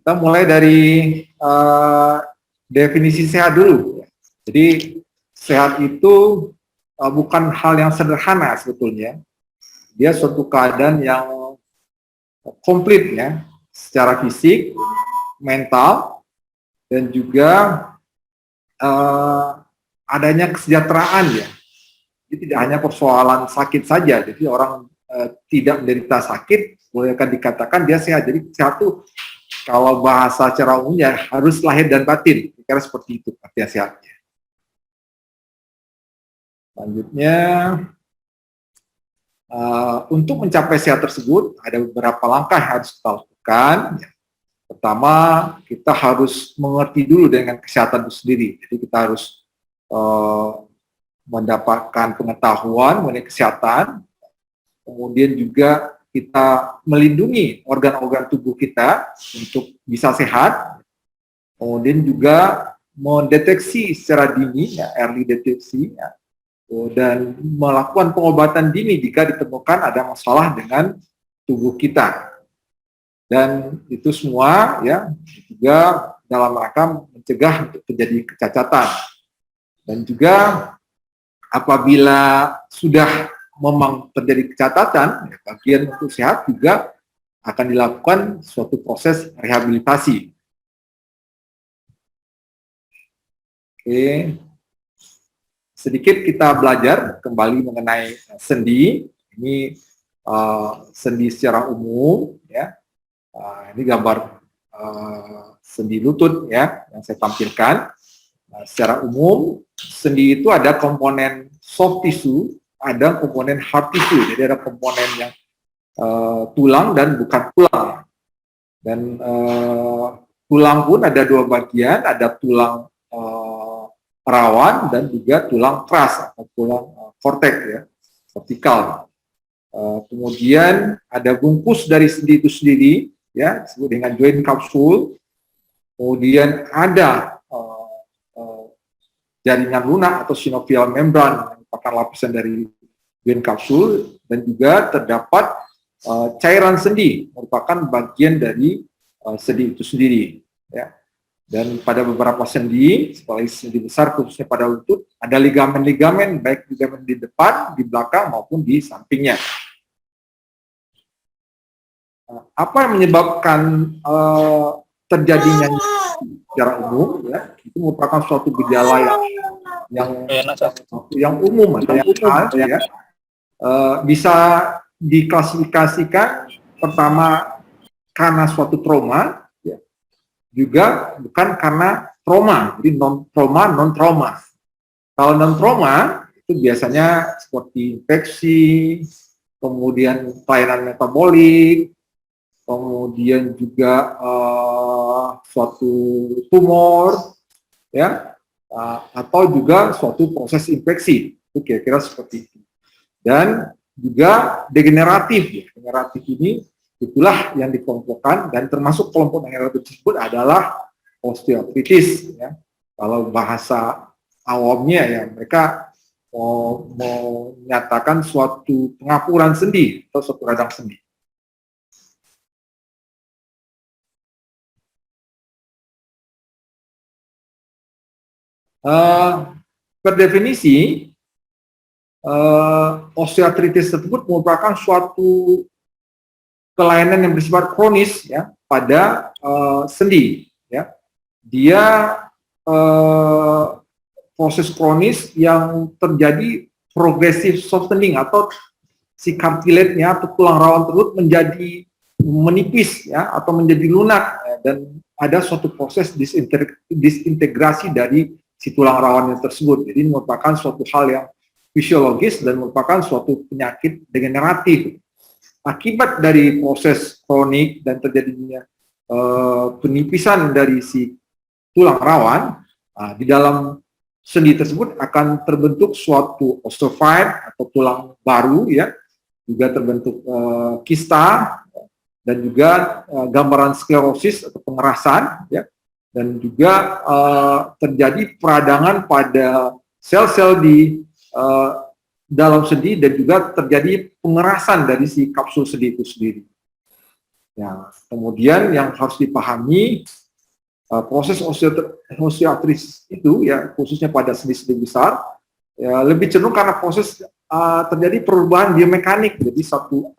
Kita mulai dari definisi sehat dulu. Jadi sehat itu bukan hal yang sederhana sebetulnya. Dia suatu keadaan yang komplit ya, secara fisik, mental, dan juga adanya kesejahteraan ya. Jadi tidak hanya persoalan sakit saja. Jadi orang tidak menderita sakit, boleh dikatakan dia sehat. Jadi sehat itu kalau bahasa secara umumnya harus lahir dan batin. Kira seperti itu artinya sehatnya. Selanjutnya, untuk mencapai sehat tersebut ada beberapa langkah yang harus kita lakukan. Pertama, kita harus mengerti dulu dengan kesehatan itu sendiri. Jadi kita harus mendapatkan pengetahuan mengenai kesehatan, kemudian juga kita melindungi organ-organ tubuh kita untuk bisa sehat, kemudian juga mendeteksi secara dini, ya, early deteksi, ya, dan melakukan pengobatan dini jika ditemukan ada masalah dengan tubuh kita. Dan itu semua ya juga dalam rangka mencegah untuk terjadi kecacatan. Dan juga apabila sudah memang terjadi kecacatan, ya, bagian untuk sehat juga akan dilakukan suatu proses rehabilitasi. Oke. Sedikit kita belajar kembali mengenai sendi. Ini sendi secara umum, ya. Ini gambar sendi lutut ya yang saya tampilkan. Secara umum, sendi itu ada komponen soft tissue, ada komponen hard tissue. Jadi ada komponen yang tulang dan bukan tulang. Dan tulang pun ada dua bagian, ada tulang rawan dan juga tulang keras atau tulang korteks ya, vertikal. Kemudian ada bungkus dari sendi itu sendiri ya, disebut dengan joint capsule. Kemudian ada jaringan lunak atau synovial membran yang merupakan lapisan dari joint capsule, dan juga terdapat cairan sendi merupakan bagian dari sendi itu sendiri ya. Dan pada beberapa sendi, seperti sendi besar khususnya pada lutut, ada ligamen-ligamen, baik ligamen di depan, di belakang, maupun di sampingnya. Apa yang menyebabkan terjadinya secara umum, ya, itu merupakan suatu gejala yang umum atau yang khas, ya. Bisa diklasifikasikan pertama karena suatu trauma, juga bukan karena trauma, jadi non-trauma, non-trauma. Kalau non-trauma, itu biasanya seperti infeksi, kemudian kelainan metabolik, kemudian juga suatu tumor, ya, atau juga suatu proses infeksi, itu kira-kira seperti itu. Dan juga degeneratif, ya. Degeneratif ini itulah yang dikelompokkan, dan termasuk kelompok degeneratif tersebut adalah osteoartritis ya. Kalau bahasa awamnya ya, mereka menyatakan suatu pengapuran sendi atau suatu radang sendi. Per definisi, osteoartritis tersebut merupakan suatu kelainan yang bersifat kronis ya pada sendi ya. Dia proses kronis yang terjadi progressive softening, atau si kartilatnya atau tulang rawan tersebut menjadi menipis ya, atau menjadi lunak ya, dan ada suatu proses disintegrasi dari si tulang rawannya tersebut. Jadi merupakan suatu hal yang fisiologis dan merupakan suatu penyakit degeneratif. Akibat dari proses kronik dan terjadinya penipisan dari si tulang rawan, di dalam sendi tersebut akan terbentuk suatu osteophyte atau tulang baru ya, juga terbentuk kista, dan juga gambaran sklerosis atau pengerasan ya, dan juga terjadi peradangan pada sel-sel di dalam sendi, dan juga terjadi pengerasan dari si kapsul sendi itu sendiri. Ya, kemudian yang harus dipahami proses osteoartritis itu ya khususnya pada sendi-sendi besar ya lebih cenderung karena proses terjadi perubahan biomekanik, jadi satu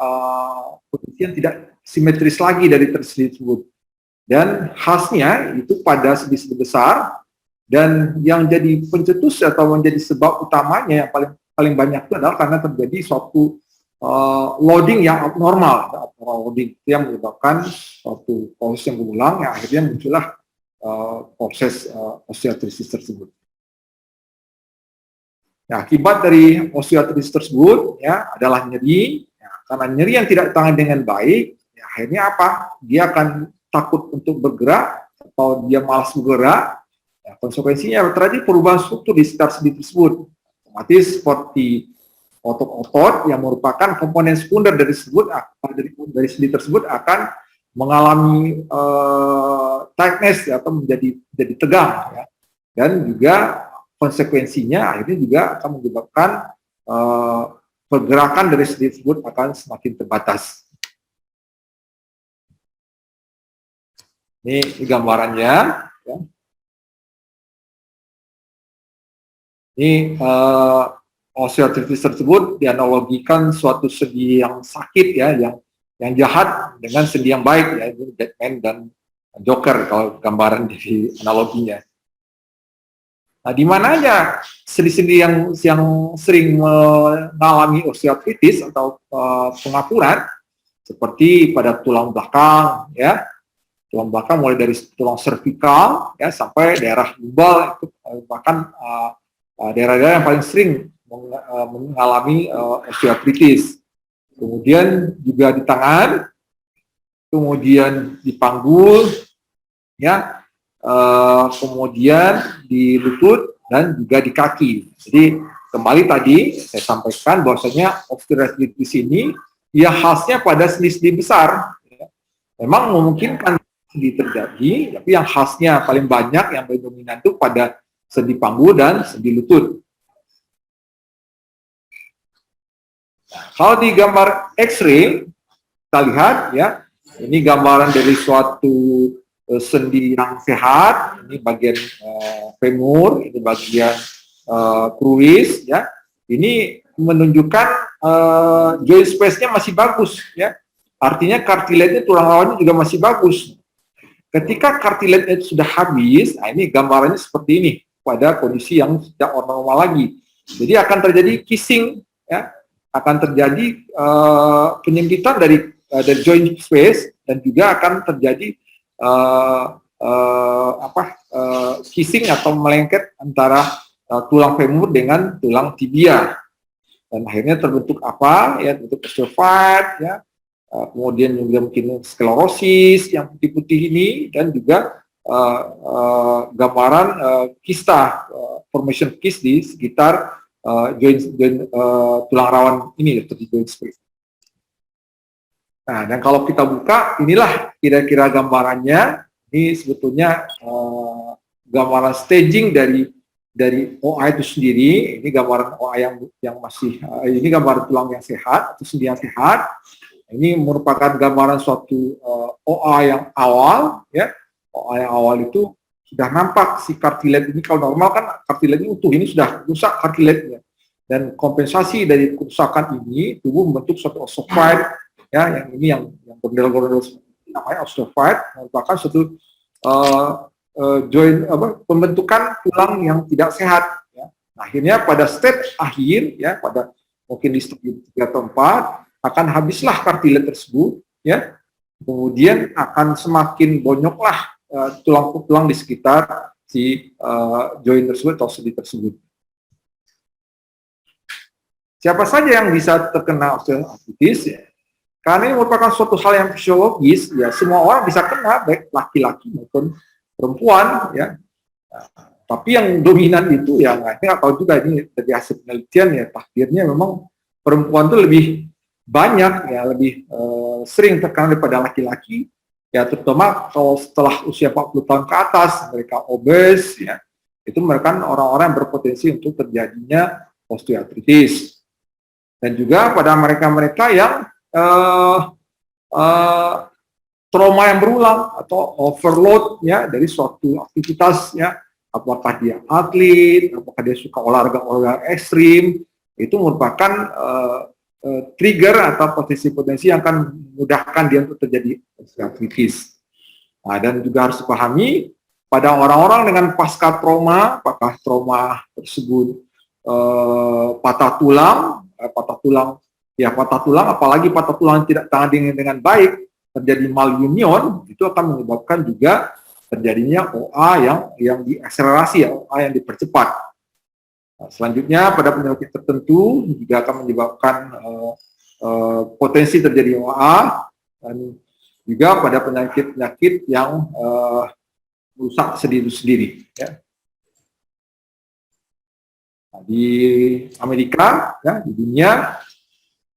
kondisi yang tidak simetris lagi dari sendi tersebut, dan khasnya itu pada sendi-sendi besar, dan yang jadi pencetus atau menjadi sebab utamanya yang paling banyak itu adalah karena terjadi suatu loading yang abnormal, loading yang menyebabkan suatu proses yang berulang yang akhirnya muncullah proses osteoartritis tersebut. Nah, akibat dari osteoartritis tersebut ya adalah nyeri. Ya, karena nyeri yang tidak ditangani dengan baik, ya, akhirnya apa? Dia akan takut untuk bergerak atau dia malas bergerak. Ya, konsekuensinya terjadi perubahan struktur di sekitar sendi tersebut. Otomatis seperti otot-otot yang merupakan komponen sekunder dari sendi tersebut akan mengalami tightness ya, atau menjadi tegang ya. Dan juga konsekuensinya akhirnya juga akan menyebabkan pergerakan dari sendi tersebut akan semakin terbatas. Ini gambarannya ya. Ini osteoartritis tersebut dianalogikan suatu sendi yang sakit ya, yang jahat dengan sendi yang baik ya, ini Batman dan Joker kalau gambaran dari analoginya. Nah, di mana aja sendi-sendi yang sering mengalami osteoartritis atau pengapuran seperti pada tulang belakang ya, tulang belakang mulai dari tulang servikal ya sampai daerah lumbal, itu bahkan daerah-daerah yang paling sering mengalami osteoartritis. Kemudian juga di tangan, kemudian di panggul, ya, kemudian di lutut dan juga di kaki. Jadi kembali tadi saya sampaikan bahwasanya osteoartritis ini ya khasnya pada sendi-sendi besar. Memang memungkinkan sendi terjadi, tapi yang khasnya paling banyak yang paling dominan itu pada sendi panggul dan sendi lutut. Kalau di gambar X-ray, kita lihat ya, ini gambaran dari suatu sendi yang sehat, ini bagian femur, ini bagian kruis, ya. Ini menunjukkan joint space-nya masih bagus, ya. Artinya kartilatnya, tulang rawannya juga masih bagus. Ketika kartilatnya sudah habis, nah ini gambarannya seperti ini pada kondisi yang tidak normal lagi. Jadi akan terjadi kissing, ya. Akan terjadi penyempitan dari joint space dan juga akan terjadi kissing atau melengket antara tulang femur dengan tulang tibia, dan akhirnya terbentuk apa ya, bentuk osteophyte ya, kemudian juga mungkin sklerosis yang putih-putih ini, dan juga gambaran kista, formation kist di sekitar joint tulang rawan ini, seperti joint space. Nah, dan kalau kita buka, inilah kira-kira gambarannya. Ini sebetulnya gambaran staging dari OA itu sendiri. Ini gambaran OA yang masih, ini gambaran tulang yang sehat atau sendi yang sehat. Ini merupakan gambaran suatu OA yang awal, ya. OA yang awal itu sudah nampak si kartilat ini. Kalau normal kan kartilatnya utuh, ini sudah rusak kartilatnya. Dan kompensasi dari kerusakan ini, tubuh membentuk suatu osteophyte, ya, yang ini yang berdel-berdel namanya osteophyte, merupakan suatu pembentukan tulang yang tidak sehat. Ya. Nah, akhirnya pada stage akhir, ya, pada mungkin di stadium 3 atau 4, akan habislah kartilat tersebut, ya. Kemudian akan semakin bonyoklah tulang-tulang di sekitar si joint tersebut atau sendi tersebut. Siapa saja yang bisa terkena osteoartritis? Ya? Karena ini merupakan suatu hal yang fisiologis, ya semua orang bisa kena, baik laki-laki maupun perempuan, ya. Nah, tapi yang dominan itu ya nggak tahu juga, ini dari hasil penelitian ya takdirnya memang perempuan itu lebih banyak, ya lebih sering terkena daripada laki-laki. Ya terutama kalau setelah usia 40 tahun ke atas, mereka obes, ya, itu mereka orang-orang yang berpotensi untuk terjadinya osteoartritis. Dan juga pada mereka-mereka yang trauma yang berulang atau overload ya dari suatu aktivitas ya, apakah dia atlet, apakah dia suka olahraga ekstrim, itu merupakan trigger atau potensi-potensi yang akan memudahkan dia untuk terjadi osteoartritis. Nah, dan juga harus dipahami pada orang-orang dengan pasca trauma, apakah trauma tersebut patah tulang, apalagi patah tulang tidak tangani dengan baik, terjadi malunion, itu akan menyebabkan juga terjadinya OA yang diakselerasi, ya, OA yang dipercepat. Nah, selanjutnya pada penyakit tertentu juga akan menyebabkan potensi terjadi OA, dan juga pada penyakit-penyakit yang rusak sendi itu sendiri. Ya. Nah, di Amerika, ya, di dunia,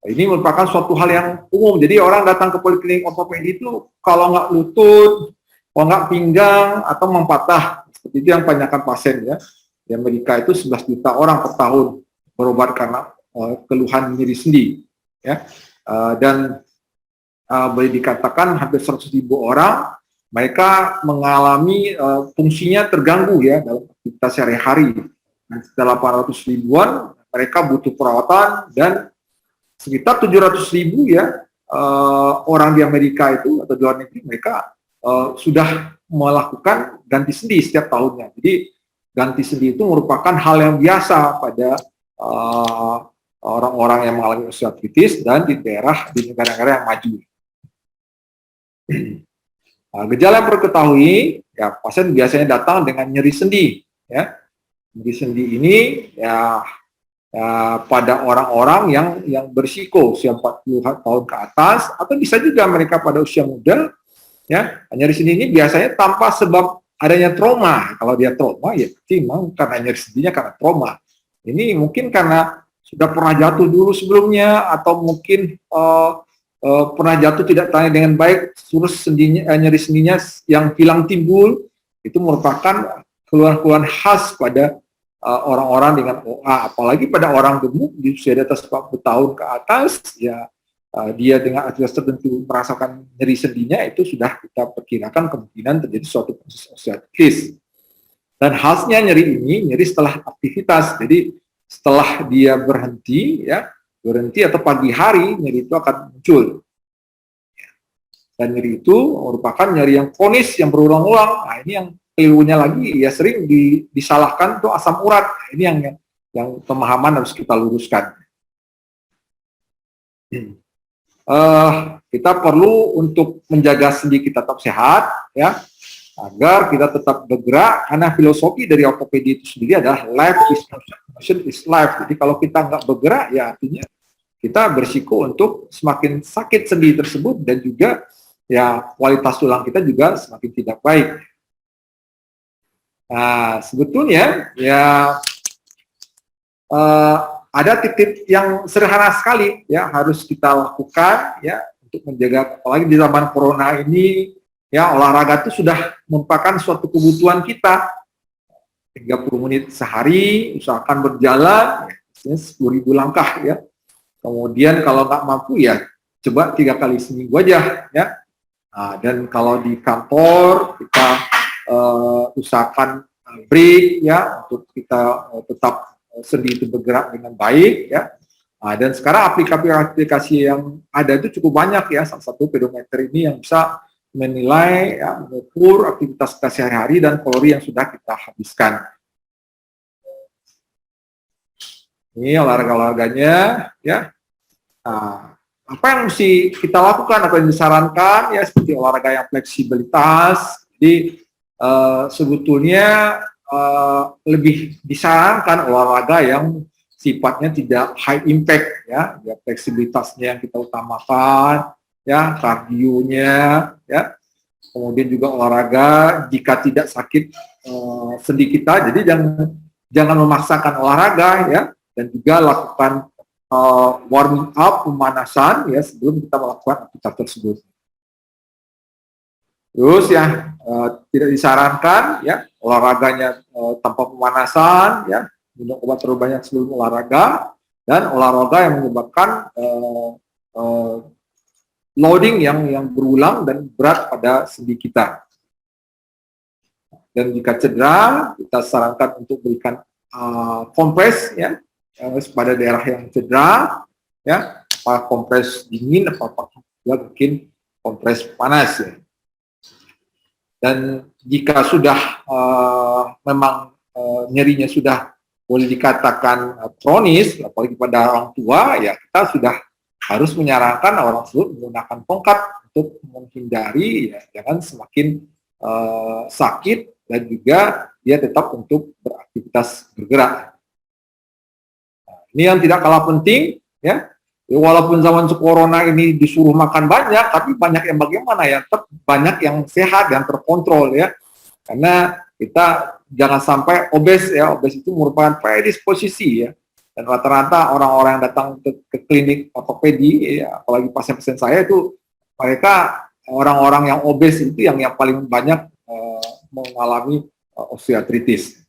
ini merupakan suatu hal yang umum. Jadi orang datang ke poliklinik ortopedi itu kalau nggak lutut, kalau nggak pinggang, atau mempatah. Seperti itu yang kebanyakan pasien ya. Di Amerika itu 11 juta orang per tahun berobat karena keluhan nyeri sendi. Ya. Dan boleh dikatakan hampir 100.000 orang mereka mengalami fungsinya terganggu ya dalam aktivitas sehari-hari. Dan setelah 800 ribuan mereka butuh perawatan, dan sekitar 700.000 ya orang di Amerika itu atau di luar negeri mereka sudah melakukan ganti sendi setiap tahunnya. Jadi ganti sendi itu merupakan hal yang biasa pada orang-orang yang mengalami osteoartritis dan di negara-negara yang maju. Nah, gejala yang perlu diketahui, ya pasien biasanya datang dengan nyeri sendi. Ya. Nyeri sendi ini ya pada orang-orang yang berisiko usia 40 tahun ke atas, atau bisa juga mereka pada usia muda. Ya, nyeri sendi ini biasanya tanpa sebab adanya trauma. Kalau dia trauma, ya memang karena nyeri sendinya karena trauma. Ini mungkin karena sudah pernah jatuh dulu sebelumnya, atau mungkin pernah jatuh tidak tangani dengan baik, terus nyeri sendinya yang hilang timbul. Itu merupakan keluhan-keluhan khas pada orang-orang dengan OA, apalagi pada orang gemuk di usia di atas 40 tahun ke atas, ya dia dengan aktivitas tertentu merasakan nyeri sendinya, itu sudah kita perkirakan kemungkinan terjadi suatu proses osteoartritis. Dan khasnya nyeri ini nyeri setelah aktivitas, jadi setelah dia berhenti atau pagi hari, nyeri itu akan muncul. Dan nyeri itu merupakan nyeri yang kronis yang berulang-ulang. Nah, ini yang kelirunya lagi ya sering disalahkan tuh asam urat. Nah, ini yang pemahaman harus kita luruskan. Kita perlu untuk menjaga sendi kita tetap sehat, ya, agar kita tetap bergerak, karena filosofi dari ortopedi itu sendiri adalah life is motion is life. Jadi kalau kita nggak bergerak, ya artinya kita berisiko untuk semakin sakit sendi tersebut, dan juga ya kualitas tulang kita juga semakin tidak baik. Nah, sebetulnya ya ada tip-tip yang sederhana sekali ya harus kita lakukan ya untuk menjaga, apalagi di zaman corona ini ya, olahraga itu sudah merupakan suatu kebutuhan kita. 30 menit sehari, usahakan berjalan, ya, 10.000 langkah ya. Kemudian kalau nggak mampu ya coba 3 kali seminggu aja ya. Nah, dan kalau di kantor kita usahakan break ya untuk kita tetap sendi itu bergerak dengan baik ya. Nah, dan sekarang aplikasi yang ada itu cukup banyak ya. Salah satu pedometer ini yang bisa menilai, ya, mengukur aktivitas kita sehari-hari dan kalori yang sudah kita habiskan. Ini olahraga-olahraganya ya. Nah, apa yang mesti kita lakukan atau yang disarankan ya, seperti olahraga yang fleksibilitas. Jadi sebetulnya lebih disarankan olahraga yang sifatnya tidak high impact ya, fleksibilitasnya yang kita utamakan ya, kardionya ya, kemudian juga olahraga jika tidak sakit sendi kita, jadi jangan memaksakan olahraga ya, dan juga lakukan warming up, pemanasan ya sebelum kita melakukan aktivitas tersebut. Terus ya tidak disarankan ya olahraganya tanpa pemanasan ya, minum obat terlalu banyak sebelum olahraga, dan olahraga yang menyebabkan loading yang berulang dan berat pada sendi kita. Dan jika cedera, kita sarankan untuk berikan kompres ya pada daerah yang cedera, ya, kompres dingin atau mungkin kompres panas ya. Dan jika sudah memang nyerinya sudah boleh dikatakan kronis, apalagi pada orang tua, ya kita sudah harus menyarankan orang tersebut menggunakan tongkat untuk menghindari ya jangan semakin sakit dan juga dia tetap untuk beraktivitas bergerak. Nah, ini yang tidak kalah penting ya. Walaupun zaman corona ini disuruh makan banyak, tapi banyak yang bagaimana ya, tetap banyak yang sehat dan terkontrol ya. Karena kita jangan sampai obes ya, obes itu merupakan predisposisi ya. Dan rata-rata orang-orang yang datang ke klinik ortopedi, ya, apalagi pasien-pasien saya itu mereka orang-orang yang obes itu yang paling banyak mengalami osteoartritis.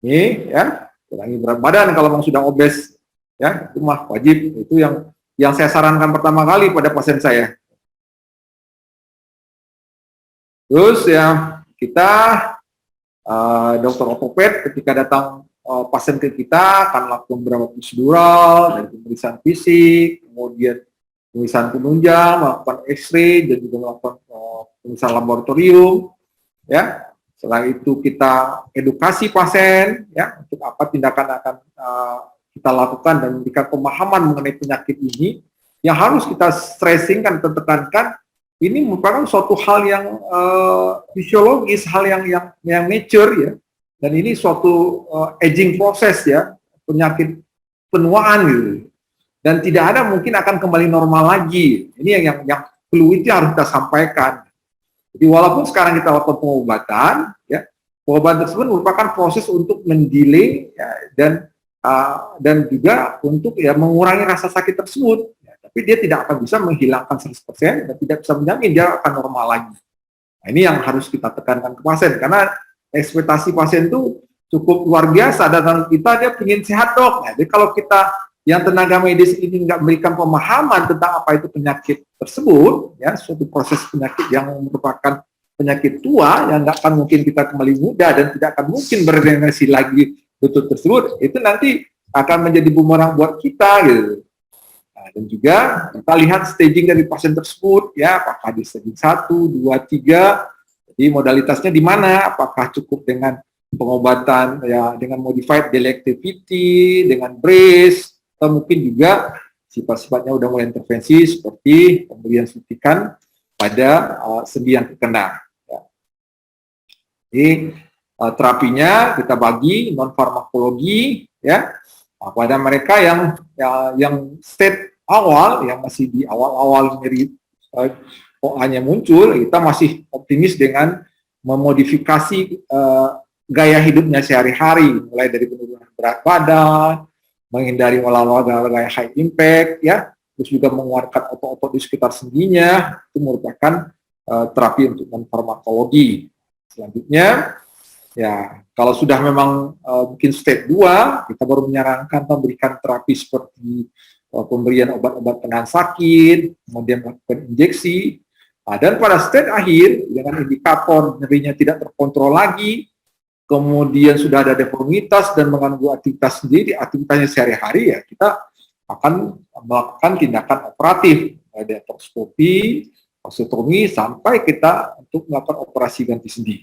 Ini ya, kurangi berat badan kalau memang sudah obes ya, itu mah wajib, itu yang saya sarankan pertama kali pada pasien saya. Terus ya kita dokter ortoped ketika datang pasien ke kita akan lakukan beberapa prosedural dan pemeriksaan fisik, kemudian pemeriksaan penunjang, melakukan X-ray dan juga melakukan pemeriksaan laboratorium. Ya, setelah itu kita edukasi pasien, ya, untuk apa tindakan akan kita lakukan dan memberikan pemahaman mengenai penyakit ini. Yang harus kita stressingkan, tekankan, ini merupakan suatu hal yang fisiologis, hal yang nature ya, dan ini suatu aging proses ya, penyakit penuaan gitu, dan tidak ada mungkin akan kembali normal lagi. Ini yang perlu itu harus kita sampaikan. Jadi walaupun sekarang kita lakukan pengobatan, ya, pengobatan tersebut merupakan proses untuk mendelay ya, dan juga untuk ya mengurangi rasa sakit tersebut. Ya, tapi dia tidak akan bisa menghilangkan 100% dan tidak bisa menjamin dia akan normal lagi. Nah, ini yang harus kita tekankan ke pasien karena ekspektasi pasien itu cukup luar biasa. Datang kita dia ingin sehat dok. Nah, jadi kalau kita yang tenaga medis ini nggak memberikan pemahaman tentang apa itu penyakit tersebut, ya suatu proses penyakit yang merupakan penyakit tua yang nggak akan mungkin kita kembali muda dan tidak akan mungkin beregenerasi lagi lutut tersebut, itu nanti akan menjadi bumerang buat kita gitu. Nah, dan juga kita lihat staging dari pasien tersebut, ya apakah di staging 1, 2, 3, jadi modalitasnya di mana, apakah cukup dengan pengobatan ya dengan modified daily activity, dengan brace, atau mungkin juga sifat-sifatnya udah mulai intervensi seperti pemberian suntikan pada sendi yang terkena. Ya. Jadi terapinya kita bagi non farmakologi ya pada mereka yang state awal, yang masih di awal-awal nyeri OA-nya muncul, kita masih optimis dengan memodifikasi gaya hidupnya sehari-hari, mulai dari penurunan berat badan, menghindari olahraga high impact, ya, terus juga menguatkan otot-otot di sekitar sendinya, itu merupakan terapi untuk non farmakologi. Selanjutnya, ya, kalau sudah memang mungkin stage 2, kita baru menyarankan memberikan terapi seperti pemberian obat-obat penahan sakit, kemudian melakukan injeksi, dan pada stage akhir, dengan indikator nyerinya tidak terkontrol lagi, kemudian sudah ada deformitas dan mengganggu aktivitas sendiri, aktivitasnya sehari-hari, ya kita akan melakukan tindakan operatif, ada artroskopi, osteotomi, sampai kita untuk melakukan operasi ganti sendi.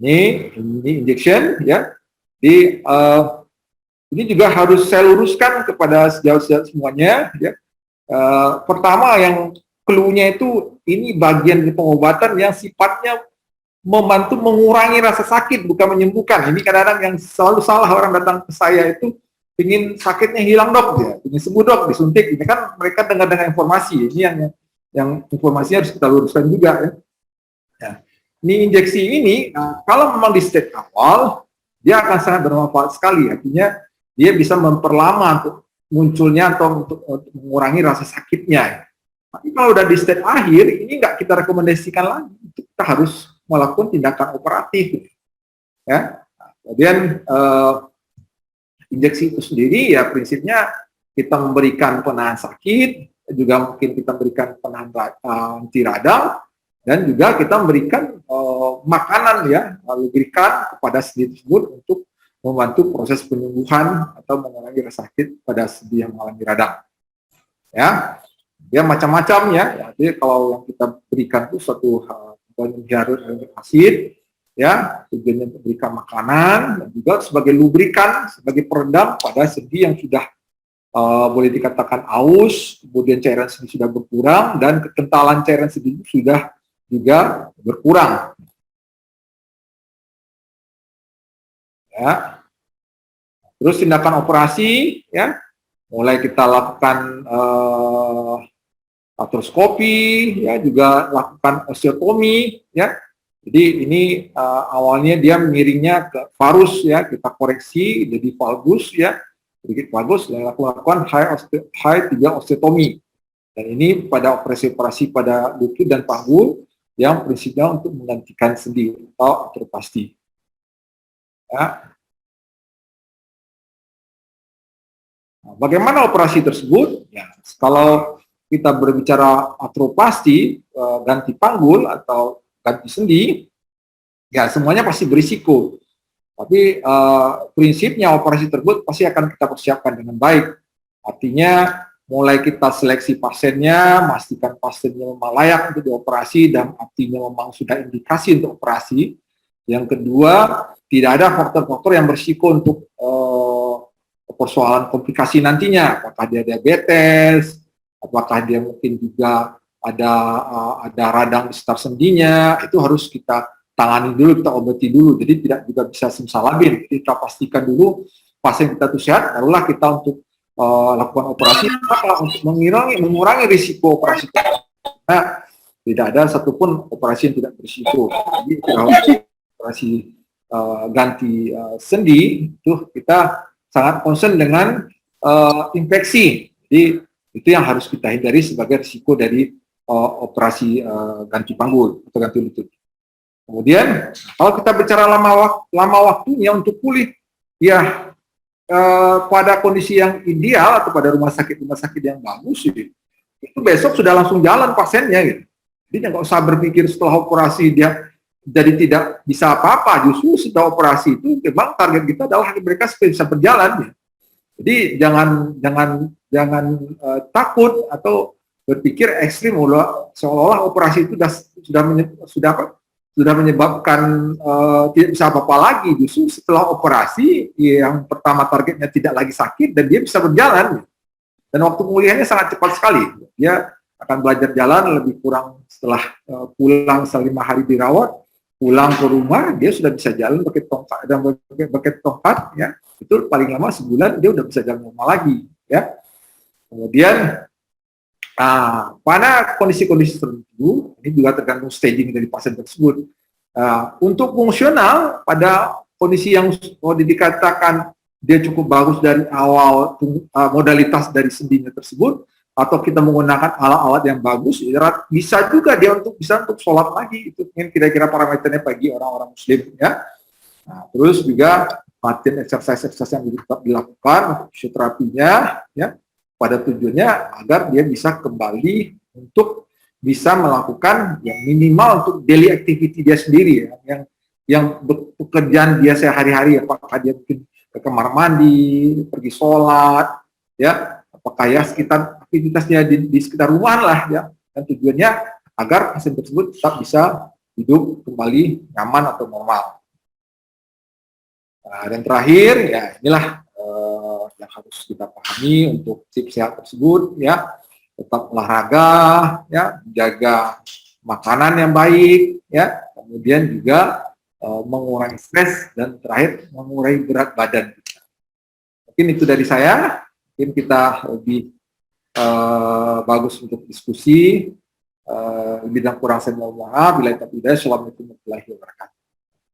Ini injection, ya. Ini juga harus saya luruskan kepada sejauh-sejauh semuanya, ya. Pertama yang clue-nya itu ini bagian dari pengobatan yang sifatnya membantu mengurangi rasa sakit, bukan menyembuhkan. Ini kadang-kadang yang selalu salah orang datang ke saya itu ingin sakitnya hilang dok, ya, ingin sembuh dok, disuntik. Ini kan mereka dengar dengan informasi. Ini yang informasinya harus kita luruskan juga. Ya. Ya. Ini injeksi ini, kalau memang di stage awal, dia akan sangat bermanfaat sekali. Artinya dia bisa memperlama untuk munculnya atau untuk mengurangi rasa sakitnya. Tapi kalau udah di stage akhir, ini nggak kita rekomendasikan lagi. Kita harus melakukan tindakan operatif, ya. Kemudian injeksi itu sendiri ya prinsipnya kita memberikan penahan sakit, juga mungkin kita berikan penahan anti radang, dan juga kita memberikan makanan ya, lubrikan kepada sendi tersebut untuk membantu proses penyembuhan atau mengurangi rasa sakit pada sendi yang mengalami radang. Ya, dia macam-macam ya. Jadi kalau yang kita berikan itu suatu komponen hyaluronik asid, ya, tujuannya untuk memberikan makanan dan juga sebagai lubrikan, sebagai peredam pada sendi yang sudah boleh dikatakan aus, kemudian cairan sendi sudah berkurang dan kekentalan cairan sendi sudah juga berkurang. Ya. Terus tindakan operasi, ya, mulai kita lakukan artroskopi, ya, juga lakukan osteotomi, ya. Jadi ini awalnya dia miringnya ke varus, ya, kita koreksi jadi valgus, ya, sedikit valgus, dan lakukan high 3 osteotomi. Dan ini pada operasi-operasi pada lutut dan panggul yang prinsipnya untuk menggantikan sendi atau artroplasti. Ya. Nah, bagaimana operasi tersebut? Ya, kalau kita berbicara artroplasti, ganti panggul atau ganti sendi, ya semuanya pasti berisiko. Tapi prinsipnya operasi tersebut pasti akan kita persiapkan dengan baik. Artinya mulai kita seleksi pasiennya, pastikan pasiennya memang layak untuk dioperasi dan artinya memang sudah indikasi untuk operasi. Yang kedua, tidak ada faktor-faktor yang berisiko untuk persoalan komplikasi nantinya, apakah dia diabetes, apakah dia mungkin juga ada radang di sekitar sendinya, itu harus kita tangani dulu, kita obati dulu, jadi tidak juga bisa simsalabim. Kita pastikan dulu pasien kita itu sehat, barulah kita untuk lakukan operasi, untuk mengurangi risiko operasi. Nah, tidak ada satupun operasi yang tidak berisiko. Jadi kalau operasi ganti sendi, itu kita sangat concern dengan infeksi. Jadi itu yang harus kita hindari sebagai risiko dari operasi ganti panggul atau ganti lutut. Kemudian kalau kita bicara lama waktunya untuk pulih, ya pada kondisi yang ideal atau pada rumah sakit yang bagus, itu besok sudah langsung jalan pasiennya, gitu. Jadi nggak usah berpikir setelah operasi dia jadi tidak bisa apa-apa. Justru setelah operasi itu memang target kita adalah mereka bisa berjalan. Ya. Jadi jangan takut atau berpikir ekstrim seolah-olah operasi itu sudah menyebabkan tidak bisa apa-apa lagi. Justru setelah operasi yang pertama targetnya tidak lagi sakit dan dia bisa berjalan. Dan waktu pemulihannya sangat cepat sekali. Dia akan belajar jalan lebih kurang setelah pulang setelah 5 hari dirawat, pulang ke rumah dia sudah bisa jalan pakai tongkat dan pakai tongkat, ya, itu paling lama sebulan dia udah bisa jalan normal lagi, ya. Kemudian pada kondisi-kondisi tertentu ini juga tergantung staging dari pasien tersebut. Untuk fungsional pada kondisi yang dikatakan dia cukup bagus dari awal, modalitas dari sendinya tersebut, atau kita menggunakan alat-alat yang bagus, bisa juga dia bisa untuk sholat lagi. Itu mungkin kira-kira parameternya bagi orang-orang muslim, ya. Nah, terus juga latihan exercise yang dilakukan untuk fisioterapinya, ya, pada tujuannya agar dia bisa kembali untuk bisa melakukan yang minimal untuk daily activity dia sendiri, ya, yang pekerjaan dia sehari-hari, apakah dia mungkin ke kamar mandi, pergi sholat, ya, apakah ya sekitar aktivitasnya di sekitar rumah lah, ya, dan tujuannya agar pasien tersebut tetap bisa hidup kembali nyaman atau normal. Nah, dan terakhir, ya inilah yang harus kita pahami untuk tips sehat tersebut, ya, tetap olahraga, ya, jaga makanan yang baik, ya, kemudian juga mengurangi stres, dan terakhir mengurangi berat badan. Mungkin itu dari saya. Mungkin kita lebih bagus untuk diskusi. Lebih dan kurang saya mohon maaf. Bila tidak, Assalamualaikum warahmatullahi wabarakatuh.